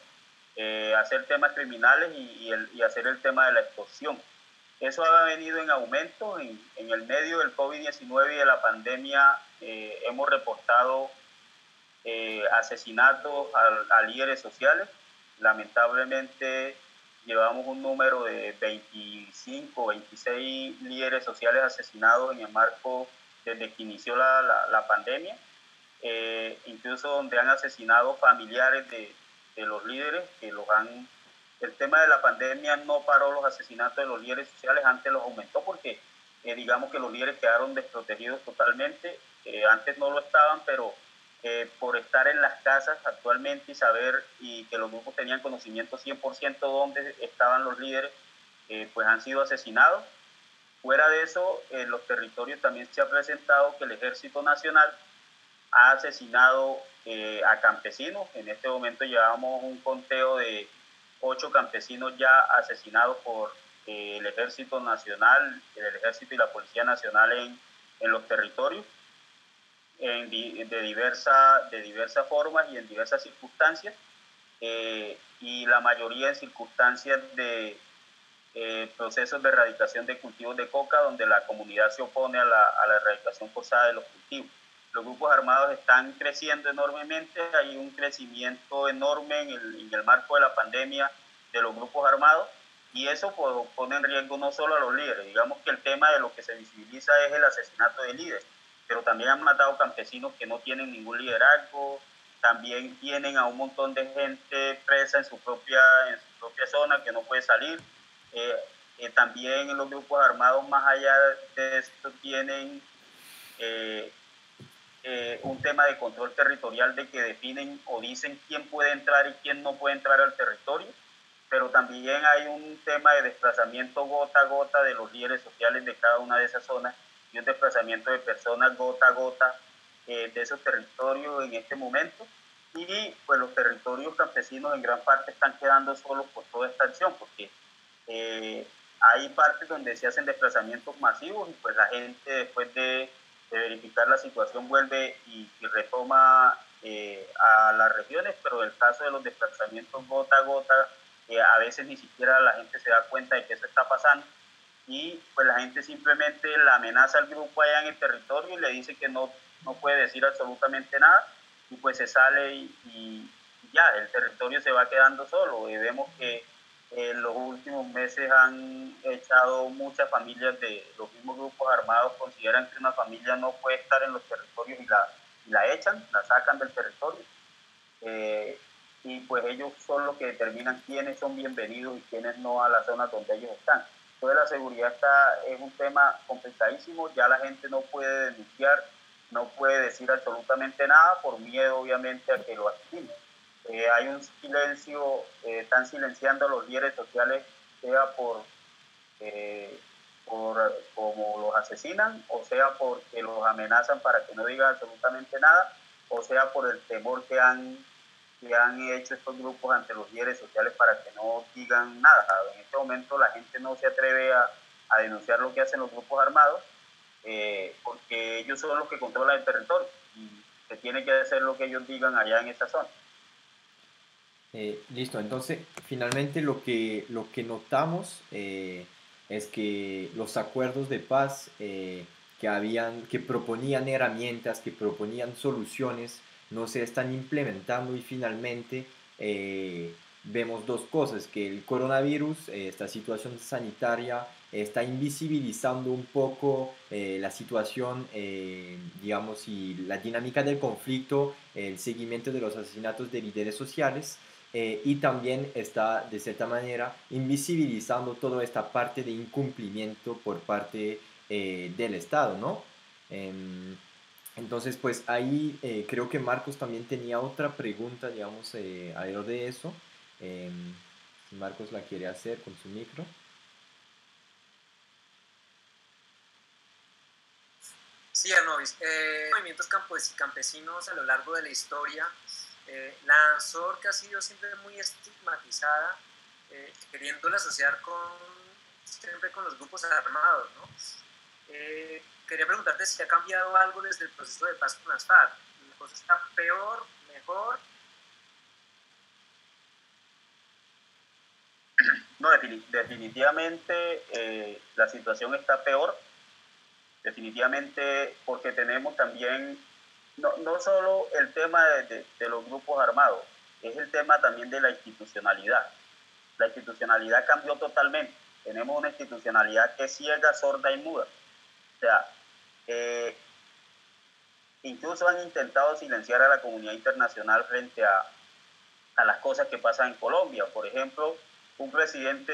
hacer temas criminales y hacer el tema de la extorsión. Eso ha venido en aumento. En el medio del COVID-19 y de la pandemia hemos reportado asesinatos a líderes sociales. Lamentablemente llevamos un número de 25, 26 líderes sociales asesinados en el marco desde que inició la pandemia, incluso donde han asesinado familiares de los líderes que los han... El tema de la pandemia no paró los asesinatos de los líderes sociales, antes los aumentó porque digamos que los líderes quedaron desprotegidos totalmente. Antes no lo estaban, pero por estar en las casas actualmente y saber y que los grupos tenían conocimiento 100% dónde estaban los líderes, pues han sido asesinados. Fuera de eso, en los territorios también se ha presentado que el Ejército Nacional ha asesinado a campesinos. En este momento llevamos un conteo de 8 campesinos ya asesinados por el Ejército Nacional, el Ejército y la Policía Nacional en los territorios, de diversas formas y en diversas circunstancias, y la mayoría en circunstancias procesos de erradicación de cultivos de coca, donde la comunidad se opone a la erradicación forzada de los cultivos. Los grupos armados están creciendo enormemente, hay un crecimiento enorme en el marco de la pandemia de los grupos armados, y eso pues, pone en riesgo no solo a los líderes. Digamos que el tema de lo que se visibiliza es el asesinato de líderes, pero también han matado campesinos que no tienen ningún liderazgo, también tienen a un montón de gente presa en su propia zona que no puede salir. También los grupos armados, más allá de esto, tienen un tema de control territorial, de que definen o dicen quién puede entrar y quién no puede entrar al territorio, pero también hay un tema de desplazamiento gota a gota de los líderes sociales de cada una de esas zonas, y un desplazamiento de personas gota a gota de esos territorios en este momento. Y pues los territorios campesinos en gran parte están quedando solos por toda esta acción, porque hay partes donde se hacen desplazamientos masivos, y pues la gente, después de verificar la situación, vuelve y retoma a las regiones, pero en el caso de los desplazamientos gota a gota, a veces ni siquiera la gente se da cuenta de que eso está pasando, y pues la gente simplemente la amenaza al grupo allá en el territorio y le dice que no puede decir absolutamente nada, y pues se sale y ya, el territorio se va quedando solo. Y vemos que en los últimos meses han echado muchas familias de los mismos grupos armados, consideran que una familia no puede estar en los territorios y la echan, la sacan del territorio. Y pues ellos son los que determinan quiénes son bienvenidos y quiénes no a las zonas donde ellos están. Entonces la seguridad es un tema complicadísimo, ya la gente no puede denunciar, no puede decir absolutamente nada por miedo obviamente a que lo asesinen. Hay un silencio, están silenciando a los líderes sociales, sea por como los asesinan, o sea porque los amenazan para que no digan absolutamente nada, o sea por el temor que han hecho estos grupos ante los líderes sociales para que no digan nada. En este momento la gente no se atreve a denunciar lo que hacen los grupos armados, porque ellos son los que controlan el territorio y se tiene que hacer lo que ellos digan allá en esa zona. Listo, entonces finalmente lo que notamos es que los acuerdos de paz que proponían herramientas, que proponían soluciones, no se están implementando, y finalmente vemos dos cosas: que el coronavirus, esta situación sanitaria, está invisibilizando un poco la situación, digamos, y la dinámica del conflicto, el seguimiento de los asesinatos de líderes sociales. Y también está de cierta manera invisibilizando toda esta parte de incumplimiento por parte del Estado, ¿no? Entonces, pues ahí creo que Marcos también tenía otra pregunta, digamos, alrededor de eso. Si Marcos la quiere hacer con su micro. Sí, Arnovis. Movimientos campesinos a lo largo de la historia. La ANSOR, que ha sido siempre muy estigmatizada, queriéndola asociar siempre con los grupos armados, ¿no? Quería preguntarte si ha cambiado algo desde el proceso de paz con las FARC. ¿La cosa está peor, mejor? No, definitivamente la situación está peor, definitivamente, porque tenemos también, no solo el tema de los grupos armados, es el tema también de la institucionalidad. La institucionalidad cambió totalmente. Tenemos una institucionalidad que es ciega, sorda y muda. O sea, incluso han intentado silenciar a la comunidad internacional frente a las cosas que pasan en Colombia. Por ejemplo, un presidente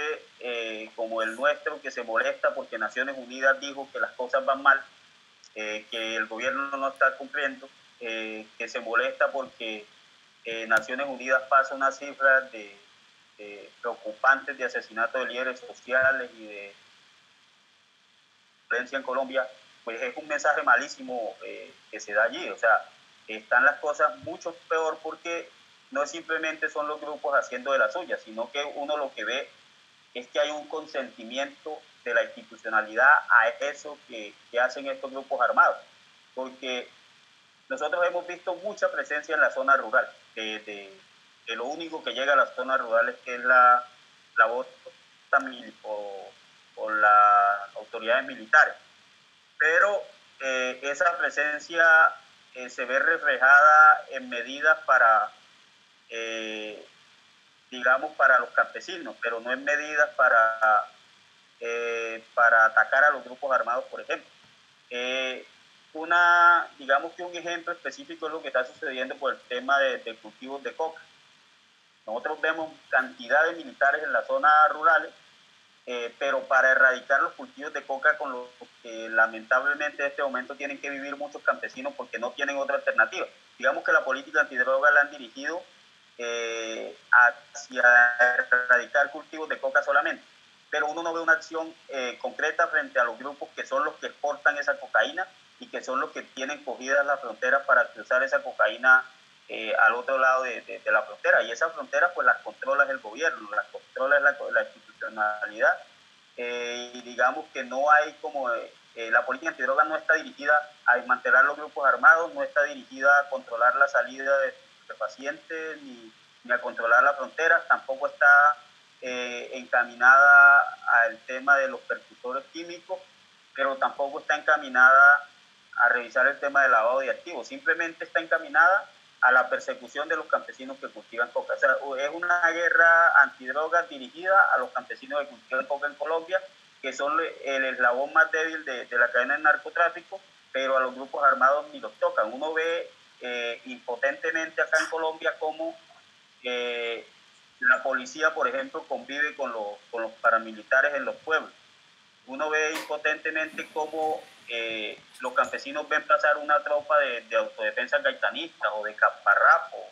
como el nuestro, que se molesta porque Naciones Unidas dijo que las cosas van mal, que el gobierno no está cumpliendo, que se molesta porque Naciones Unidas pasa unas cifras preocupantes de asesinato de líderes sociales y de violencia en Colombia, pues es un mensaje malísimo que se da allí. O sea, están las cosas mucho peor, porque no simplemente son los grupos haciendo de la suya, sino que uno lo que ve es que hay un consentimiento de la institucionalidad a eso que hacen estos grupos armados. Porque nosotros hemos visto mucha presencia en la zona rural, de lo único que llega a las zonas rurales, que es la voz por las autoridades militares. Pero esa presencia se ve reflejada en medidas para, digamos, para los campesinos, pero no en medidas para atacar a los grupos armados, por ejemplo. Digamos que un ejemplo específico es lo que está sucediendo por el tema de cultivos de coca. Nosotros vemos cantidad de militares en las zonas rurales, pero para erradicar los cultivos de coca con los que lamentablemente en este momento tienen que vivir muchos campesinos porque no tienen otra alternativa. Digamos que la política antidroga la han dirigido hacia erradicar cultivos de coca solamente, pero uno no ve una acción concreta frente a los grupos que son los que exportan esa cocaína y que son los que tienen cogidas las fronteras para cruzar esa cocaína al otro lado de la frontera. Y esas fronteras pues las controla el gobierno, las controla la institucionalidad. Y digamos que no hay como... la política antidroga no está dirigida a desmantelar los grupos armados, no está dirigida a controlar la salida de pacientes ni a controlar las fronteras, tampoco está encaminada al tema de los percusores químicos, pero tampoco está encaminada a revisar el tema del lavado de activos, simplemente está encaminada a la persecución de los campesinos que cultivan coca. O sea, es una guerra antidrogas dirigida a los campesinos que cultivan coca en Colombia, que son el eslabón más débil de la cadena del narcotráfico, pero a los grupos armados ni los tocan. Uno ve impotentemente acá en Colombia cómo la policía, por ejemplo, convive con los paramilitares en los pueblos. Uno ve impotentemente cómo los campesinos ven pasar una tropa de autodefensa gaitanistas o de caparrapo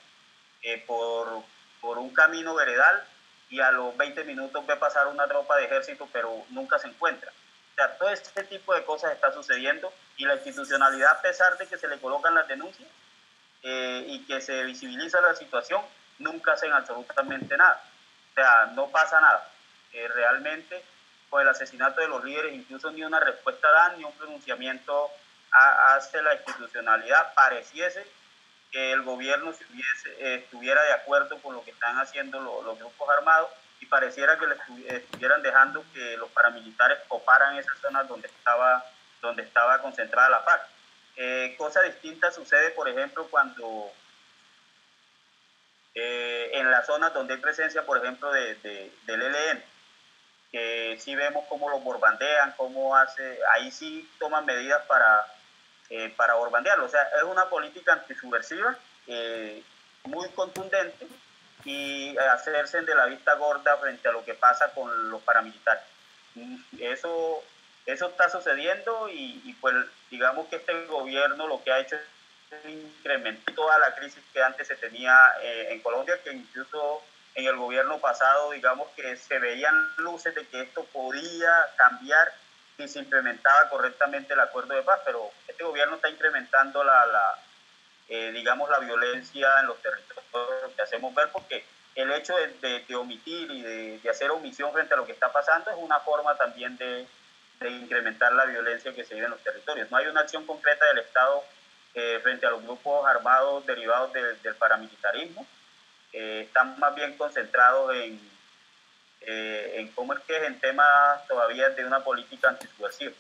por un camino veredal, y a los 20 minutos ve pasar una tropa de ejército, pero nunca se encuentra. O sea, todo este tipo de cosas está sucediendo, y la institucionalidad, a pesar de que se le colocan las denuncias y que se visibiliza la situación, nunca hacen absolutamente nada. O sea, no pasa nada. Realmente, con el asesinato de los líderes, incluso ni una respuesta dan, ni un pronunciamiento hace la institucionalidad. Pareciese que el gobierno estuviera de acuerdo con lo que están haciendo los grupos armados, y pareciera que estuvieran dejando que los paramilitares coparan esas zonas donde estaba concentrada la FARC. Cosa distinta sucede, por ejemplo, cuando en las zonas donde hay presencia, por ejemplo, del ELN, que sí vemos cómo los borbandean, ahí sí toman medidas para borbandearlo. O sea, es una política antisubversiva muy contundente, y hacerse de la vista gorda frente a lo que pasa con los paramilitares. Eso está sucediendo, y pues digamos que este gobierno lo que ha hecho es incrementar toda la crisis que antes se tenía en Colombia, que incluso en el gobierno pasado, digamos que se veían luces de que esto podía cambiar si se implementaba correctamente el acuerdo de paz, pero este gobierno está incrementando digamos, la violencia en los territorios que hacemos ver, porque el hecho de omitir y de hacer omisión frente a lo que está pasando es una forma también de incrementar la violencia que se vive en los territorios. No hay una acción concreta del Estado frente a los grupos armados derivados del paramilitarismo. Están más bien concentrados en cómo es que es en temas todavía de una política antisubversiva.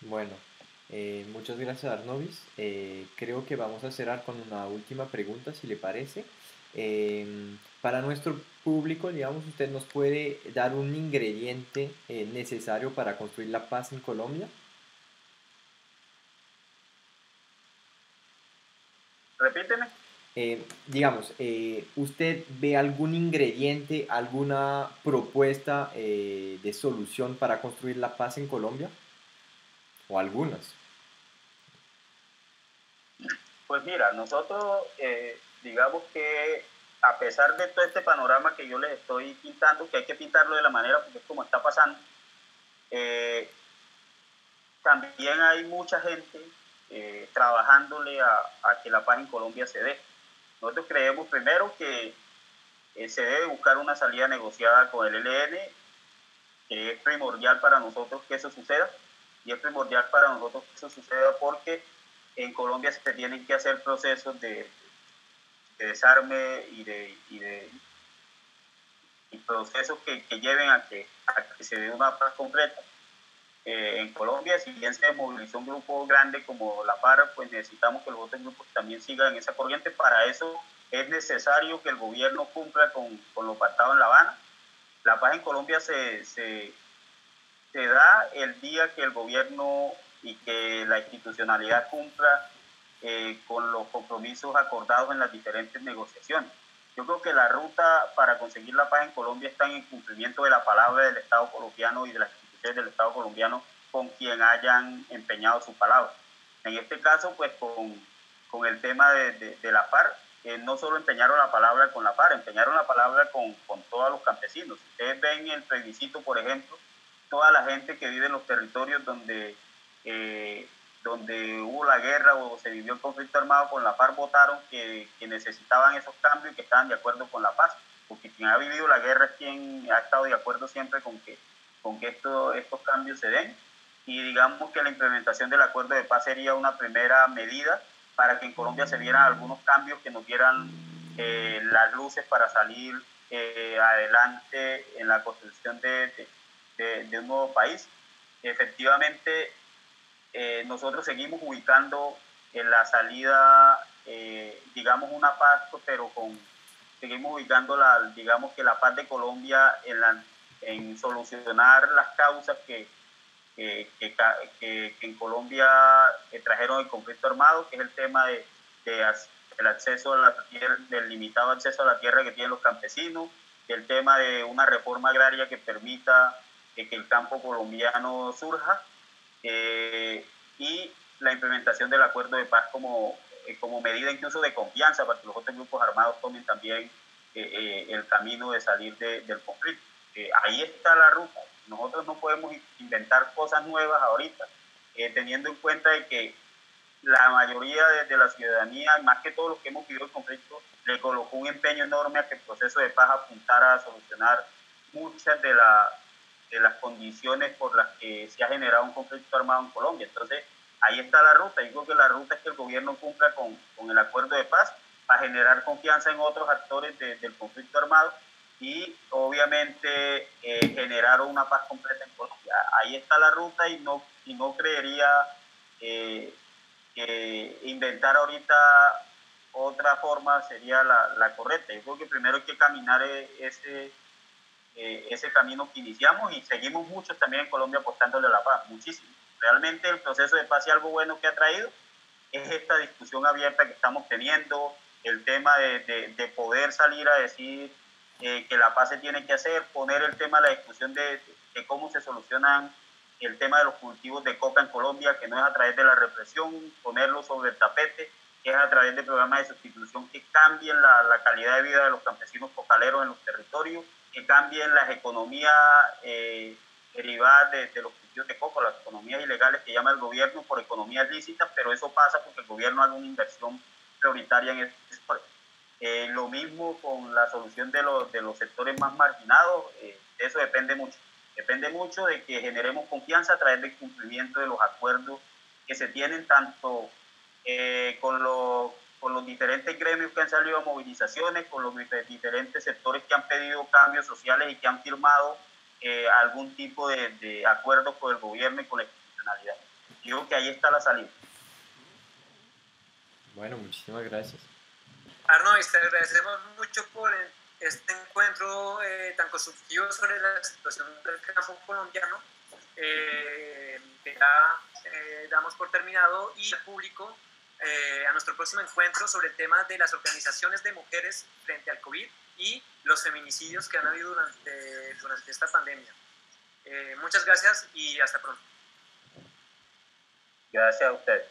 Bueno, muchas gracias, Arnovis. Creo que vamos a cerrar con una última pregunta, si le parece. Para nuestro público, digamos, ¿usted nos puede dar un ingrediente necesario para construir la paz en Colombia? Repíteme. Digamos, ¿usted ve algún ingrediente, alguna propuesta de solución para construir la paz en Colombia? ¿O algunas? Pues mira, nosotros digamos que a pesar de todo este panorama que yo les estoy pintando, que hay que pintarlo de la manera porque es como está pasando, también hay mucha gente trabajándole a que la paz en Colombia se dé. Nosotros creemos primero que se debe buscar una salida negociada con el ELN, que es primordial para nosotros que eso suceda, y es primordial para nosotros que eso suceda porque en Colombia se tienen que hacer procesos de desarme y procesos que lleven a que se dé una paz completa. En Colombia, si bien se movilizó un grupo grande como la FARC, pues necesitamos que los otros grupos también sigan en esa corriente. Para eso es necesario que el gobierno cumpla con lo pactado en La Habana. La paz en Colombia se da el día que el gobierno y que la institucionalidad cumpla con los compromisos acordados en las diferentes negociaciones. Yo creo que la ruta para conseguir la paz en Colombia está en el cumplimiento de la palabra del Estado colombiano y de las instituciones del Estado colombiano con quien hayan empeñado su palabra. En este caso, pues con el tema de la FARC, no solo empeñaron la palabra con la FARC, empeñaron la palabra con todos los campesinos. Si ustedes ven el plebiscito, por ejemplo, toda la gente que vive en los territorios donde hubo la guerra o se vivió el conflicto armado con la FARC votaron que necesitaban esos cambios y que estaban de acuerdo con la paz, porque quien ha vivido la guerra es quien ha estado de acuerdo siempre con que estos cambios se den, y digamos que la implementación del acuerdo de paz sería una primera medida para que en Colombia se vieran algunos cambios que nos dieran las luces para salir adelante en la construcción de un nuevo país. Efectivamente, nosotros seguimos ubicando en la salida, digamos, una paz, pero seguimos ubicando digamos que la paz de Colombia en solucionar las causas que en Colombia trajeron el conflicto armado, que es el tema del acceso a la tierra, del limitado acceso a la tierra que tienen los campesinos, el tema de una reforma agraria que permita que el campo colombiano surja, y la implementación del acuerdo de paz como medida incluso de confianza para que los otros grupos armados tomen también el camino de salir del conflicto. Ahí está la ruta. Nosotros no podemos inventar cosas nuevas ahorita, teniendo en cuenta de que la mayoría de la ciudadanía, más que todos los que hemos vivido el conflicto, le colocó un empeño enorme a que el proceso de paz apuntara a solucionar muchas de las condiciones por las que se ha generado un conflicto armado en Colombia. Entonces, ahí está la ruta. Yo creo que la ruta es que el gobierno cumpla con el acuerdo de paz para generar confianza en otros actores del conflicto armado y obviamente generar una paz completa en Colombia. Ahí está la ruta y no creería que inventar ahorita otra forma sería la correcta. Yo creo que primero hay que caminar ese camino que iniciamos, y seguimos muchos también en Colombia apostándole a la paz, muchísimo. Realmente el proceso de paz y algo bueno que ha traído es esta discusión abierta que estamos teniendo, el tema de poder salir a decir que la paz se tiene que hacer, poner el tema a la discusión de cómo se solucionan el tema de los cultivos de coca en Colombia, que no es a través de la represión, ponerlo sobre el tapete, que es a través de programas de sustitución que cambien la calidad de vida de los campesinos cocaleros en los territorios, que cambien las economías derivadas de los cultivos de coco, las economías ilegales que llama el gobierno por economías lícitas, pero eso pasa porque el gobierno haga una inversión prioritaria en el sector. Lo mismo con la solución de los sectores más marginados, eso depende mucho. Depende mucho de que generemos confianza a través del cumplimiento de los acuerdos que se tienen tanto con los diferentes gremios que han salido a movilizaciones, con los diferentes sectores que han pedido cambios sociales y que han firmado algún tipo de acuerdo con el gobierno y con la institucionalidad. Digo que ahí está la salida. Bueno, muchísimas gracias. Arnold, te agradecemos mucho por este encuentro tan constructivo sobre la situación del campo colombiano. Ya damos por terminado, y al público a nuestro próximo encuentro sobre el tema de las organizaciones de mujeres frente al COVID y los feminicidios que han habido durante esta pandemia. Muchas gracias y hasta pronto. Gracias a usted.